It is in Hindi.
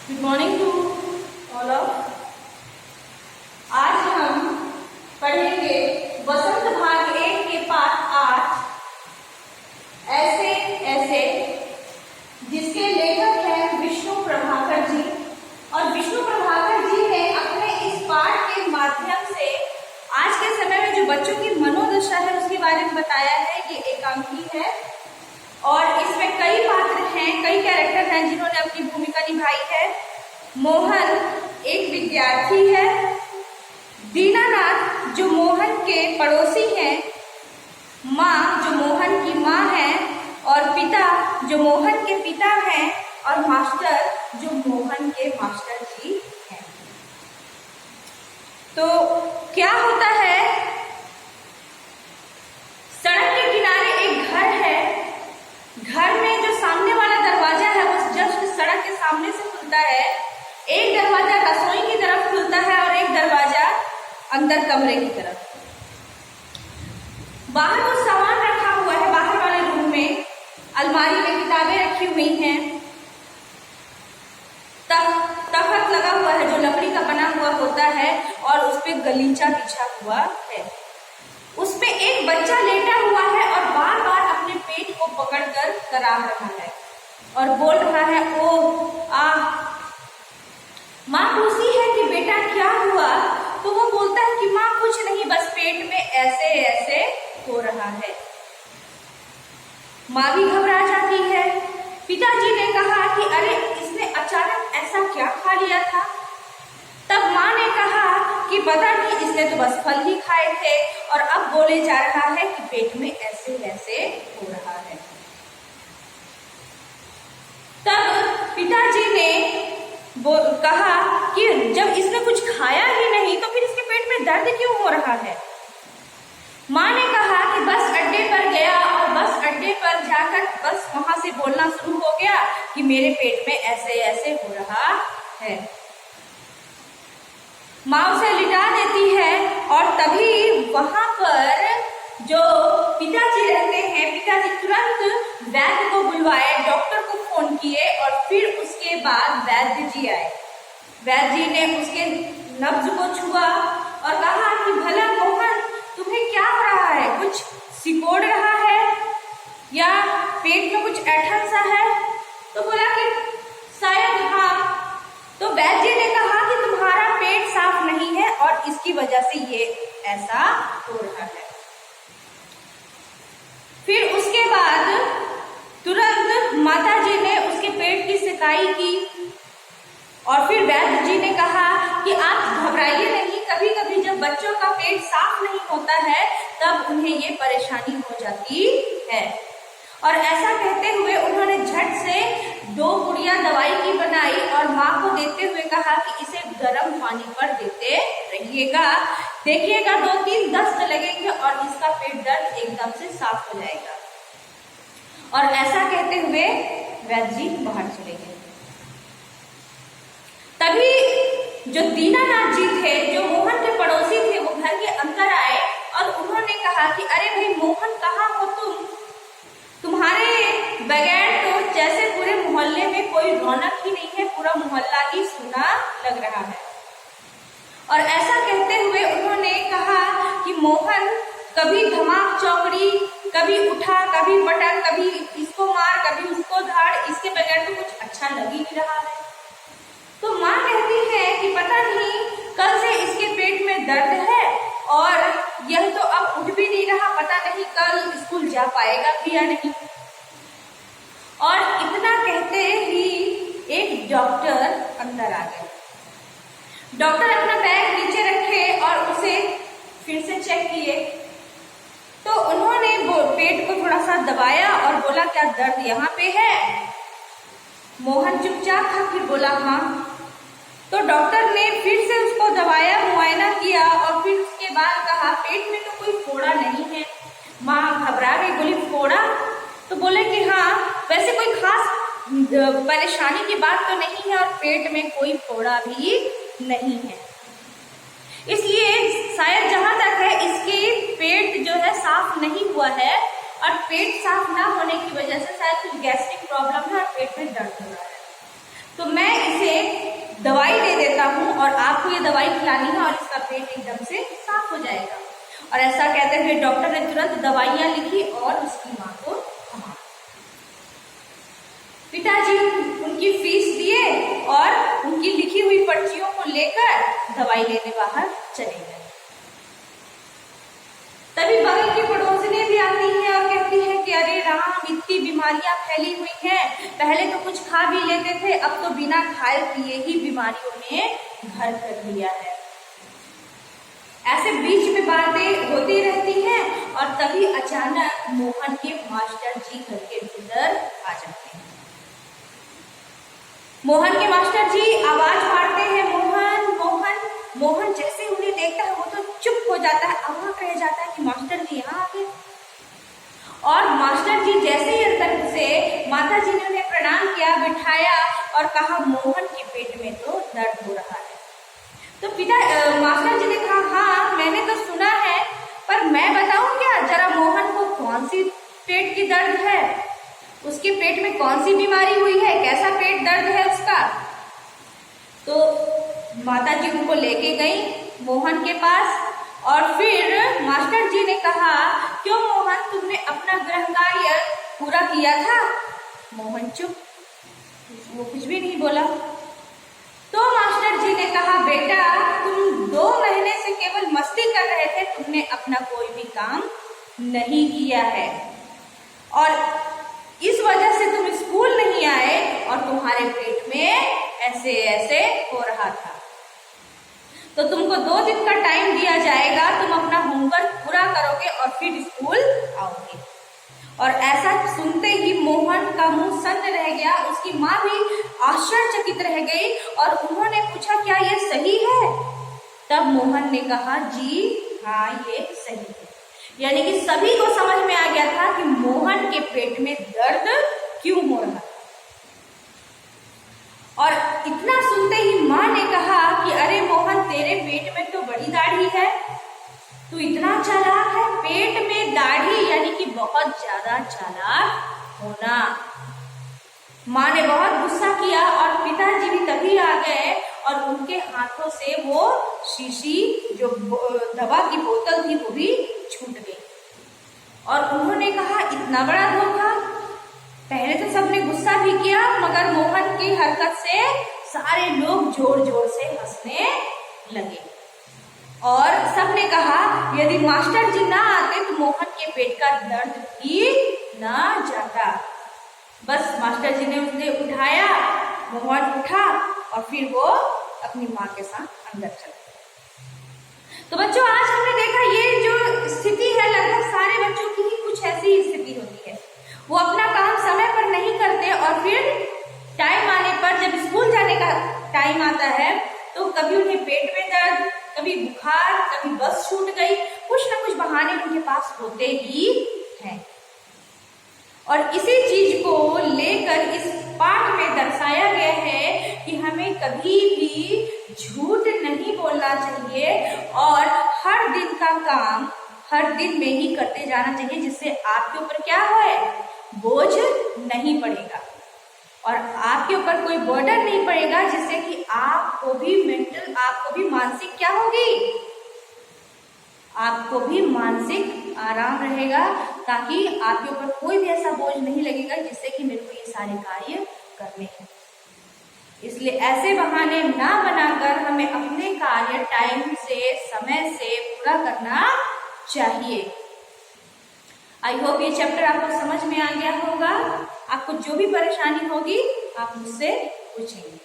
Good morning to all of. आज हम पढ़ेंगे वसंत भाग 1 के पाठ 8 ऐसे ऐसे, जिसके लेखक हैं विष्णु प्रभाकर जी। और विष्णु प्रभाकर जी ने अपने इस पाठ के माध्यम से आज के समय में जो बच्चों की मनोदशा है उसके बारे में बताया है। ये एकांकी है और इसमें कई पात्र हैं, कई कैरेक्टर हैं जिन्होंने अपनी भूमिका निभाई है। मोहन एक विद्यार्थी है, दीनानाथ जो मोहन के पड़ोसी हैं, माँ जो मोहन की माँ है, और पिता जो मोहन के पिता हैं, और मास्टर जो मोहन के मास्टर जी हैं। तो क्या होता है, सड़क के किनारे एक घर है। घर में जो सामने वाला दरवाजा है वो जस्ट सड़क के सामने से खुलता है। एक दरवाजा रसोई की तरफ खुलता है और एक दरवाजा अंदर कमरे की तरफ। बाहर कुछ सामान रखा हुआ है, बाहर वाले रूम में अलमारी में किताबें रखी हुई हैं। तख्त लगा हुआ है जो लकड़ी का बना हुआ होता है और उस पे गलीचा बिछा हुआ है। उसपे एक बच्चा लेटा हुआ है और बार बार अपने पेट को पकड़कर कराह रहा है और बोल रहा है ओ आ। माँ पूछती है कि बेटा क्या हुआ, तो वो बोलता है कि माँ कुछ नहीं, बस पेट में ऐसे ऐसे हो रहा है। माँ भी घबरा जाती है। पिताजी ने कहा कि अरे इसने अचानक ऐसा क्या खा लिया था। तब माँ ने कहा कि पता नहीं, इसने तो बस फल ही खाए थे और अब बोले जा रहा है कि पेट में ऐसे ऐसे हो रहा है। तब पिताजी ने कहा कि जब इसने कुछ खाया ही नहीं तो फिर इसके पेट में दर्द क्यों हो रहा है। माँ ने कहा कि बस अड्डे पर गया और बस अड्डे पर जाकर बस वहां से बोलना शुरू हो गया कि मेरे पेट में ऐसे ऐसे हो रहा है। माँ उसे लिटा देती है और तभी वहां पर जो पिताजी रहते हैं, पिताजी तुरंत वैद्य को बुलवाए, डॉक्टर को फोन किए और फिर उसके बाद वैद्य जी आए। वैद्य जी ने उसके नब्ज को छुआ और कहा कि भला मोहन तुम्हें क्या हो रहा है, कुछ सिकोड़ रहा है या पेट में कुछ ऐठन सा है। तो बोला कि शायद हाँ। तो वैद्य जी ने कहा कि तुम्हारा पेट साफ नहीं है और इसकी वजह से ये ऐसा हो रहा है। फिर उसके बाद तुरंत माता जी ने उसके पेट की सिकाई की और फिर वैद्य जी ने कहा कि आप घबराइए नहीं, कभी कभी जब बच्चों का पेट साफ नहीं होता है तब उन्हें ये परेशानी हो जाती है। और ऐसा कहते हुए उन्होंने झट से 2 गुड़िया दवाई की बनाई और माँ को देते हुए कहा कि इसे गर्म पानी पर देते रहिएगा, देखिएगा 2-3 दस्त लगेंगे और इसका पेट दर्द एकदम से साफ हो जाएगा। और ऐसा कहते हुए वैद्य जी बाहर चले गए। तभी जो दीनानाथ जी थे, जो मोहन के पड़ोसी थे, वो घर के अंदर आए और उन्होंने कहा कि अरे भाई मोहन कहाँ हो तुम, तुम्हारे बगैर तो जैसे पूरे मोहल्ले में कोई रौनक ही नहीं है, पूरा मोहल्ला ही सूना लग रहा है। और ऐसा कहते हुए उन्होंने कहा कि मोहन कभी धमाक चौकड़ी, कभी उठा, कभी पटक, कभी इसको मार, कभी उसको धाड़, इसके बगैर तो कुछ अच्छा लग ही नहीं रहा है। तो माँ कहती है कि पता नहीं कल से इसके पेट में दर्द है और यह तो अब उठ भी नहीं रहा, पता नहीं कल स्कूल जा पाएगा भी या नहीं। और इतना कहते ही एक डॉक्टर अंदर आ गए। डॉक्टर अपना बैग नीचे रखे और उसे फिर से चेक किए। तो उन्होंने पेट को थोड़ा सा दबाया और बोला क्या दर्द यहाँ पे है। मोहन चुपचाप था, फिर बोला हाँ। तो डॉक्टर ने फिर से उसको दबाया, मुआयना किया और फिर उसके बाद कहा पेट में तो कोई फोड़ा नहीं है। माँ घबरा गई, बोली फोड़ा? तो बोले कि हाँ, वैसे कोई खास परेशानी की बात तो नहीं है और पेट में कोई फोड़ा भी नहीं है। इसलिए शायद जहां तक है इसके पेट जो है साफ नहीं हुआ है और पेट साफ ना होने की वजह से शायद कुछ गैस्ट्रिक प्रॉब्लम है और पेट में दर्द हो रहा है। तो मैं इसे हूँ और आपको ये दवाई खिलानी है और इसका पेट एकदम से साफ हो जाएगा। और ऐसा कहते हुए डॉक्टर ने तुरंत दवाइयां लिखी और उसकी माँ को थमा। पिताजी उनकी फीस दिए और उनकी लिखी हुई पर्चियों को लेकर दवाई लेने बाहर चले गए। तभी बगल की पड़ोसिनी भी आती है और कहती है कि अरे राम, इतनी बीमारियां फैली हुई हैं, पहले तो कुछ खा भी लेते थे, अब तो बिना खाए पिए ही बीमारियों ने घर कर लिया है। ऐसे बीच में बातें होती रहती हैं और तभी अचानक मोहन के मास्टर जी घर के भीतर आ जाते हैं। मोहन के मास्टर जी आवाज मारते हैं, मोहन मोहन। मोहन जैसे उन्हें देखता है वो तो चुप हो जाता है, अवाक रह जाता है कि मास्टर जी यहाँ आ गए। और मास्टर जी जैसे ही अंदर घुसे, माता जी ने उन्हें प्रणाम किया, बिठाया और कहा मोहन के पेट में तो दर्द हो रहा है। तो मास्टर जी ने कहा हाँ मैंने तो सुना है, पर मैं बताऊं क्या, जरा मोहन को कौन सी पेट की दर्द है, उसके पेट में कौन सी बीमारी हुई है, कैसा पेट दर्द है उसका। तो माता जी उनको लेके गई मोहन के पास और फिर मास्टर जी ने कहा क्यों मोहन, तुमने अपना गृह कार्य पूरा किया था। मोहन चुप, वो कुछ भी नहीं बोला। तो मास्टर जी ने कहा बेटा, तुम 2 महीने से केवल मस्ती कर रहे थे, तुमने अपना कोई भी काम नहीं किया है और इस वजह से तुम स्कूल नहीं आए और तुम्हारे पेट में ऐसे ऐसे हो रहा था। तो तुमको 2 दिन का टाइम दिया जाएगा, तुम अपना होमवर्क पूरा करोगे और फिर स्कूल आओगे। और ऐसा सुनते ही मोहन का मुंह सन्न रह गया, उसकी माँ भी आश्चर्यचकित रह गई और उन्होंने पूछा क्या ये सही है। तब मोहन ने कहा जी हाँ ये सही है। यानी कि सभी को समझ में आ गया था कि मोहन के पेट में दर्द क्यों हो रहा था। और इतना सुनते ही माँ ने कहा कि अरे मोहन, तेरे पेट में तो बड़ी दाढ़ी है, तू इतना चालाक है, पेट में दाढ़ी यानी कि बहुत ज्यादा चालाक होना। माँ ने बहुत गुस्सा किया और पिताजी भी तभी आ गए और उनके हाथों से वो शीशी जो दवा की बोतल थी वो भी छूट गई। और उन्होंने कहा इतना बड़ा धोखा। पहले तो सबने गुस्सा भी किया, मगर मोहन की हरकत से सारे लोग जोर जोर से हंसने लगे और सबने कहा यदि मास्टर जी ना आते तो मोहन के पेट का दर्द भी ना जाता। बस मास्टर जी ने उसे उठाया, मोहन उठा और फिर वो अपनी माँ के साथ अंदर चला। तो बच्चों, आज हमने देखा ये जो स्थिति है लगभग सारे बच्चों की ही कुछ ऐसी स्थिति होती है। वो अपना काम समय पर नहीं करते और फिर टाइम आने पर जब स्कूल जाने का टाइम आता है तो कभी उन्हें पेट में दर्द, कभी बुखार, कभी बस छूट गई, कुछ ना कुछ बहाने उनके पास होते ही हैं। और इसी चीज को लेकर इस पाठ में दर्शाया गया है कि हमें कभी भी झूठ नहीं बोलना चाहिए और हर दिन का काम हर दिन में ही करते जाना चाहिए, जिससे आपके ऊपर क्या है, बोझ नहीं पड़ेगा और आपके ऊपर कोई बर्डन नहीं पड़ेगा, जिससे कि आपको भी मानसिक क्या होगी, आपको भी मानसिक आराम रहेगा, ताकि आपके ऊपर कोई भी ऐसा बोझ नहीं लगेगा जिससे कि मेरे को ये सारे कार्य करने हैं। इसलिए ऐसे बहाने ना बनाकर हमें अपने कार्य टाइम से, समय से पूरा करना चाहिए। आई होप ये चैप्टर आपको समझ में आ गया होगा। आपको जो भी परेशानी होगी आप मुझसे पूछेंगे।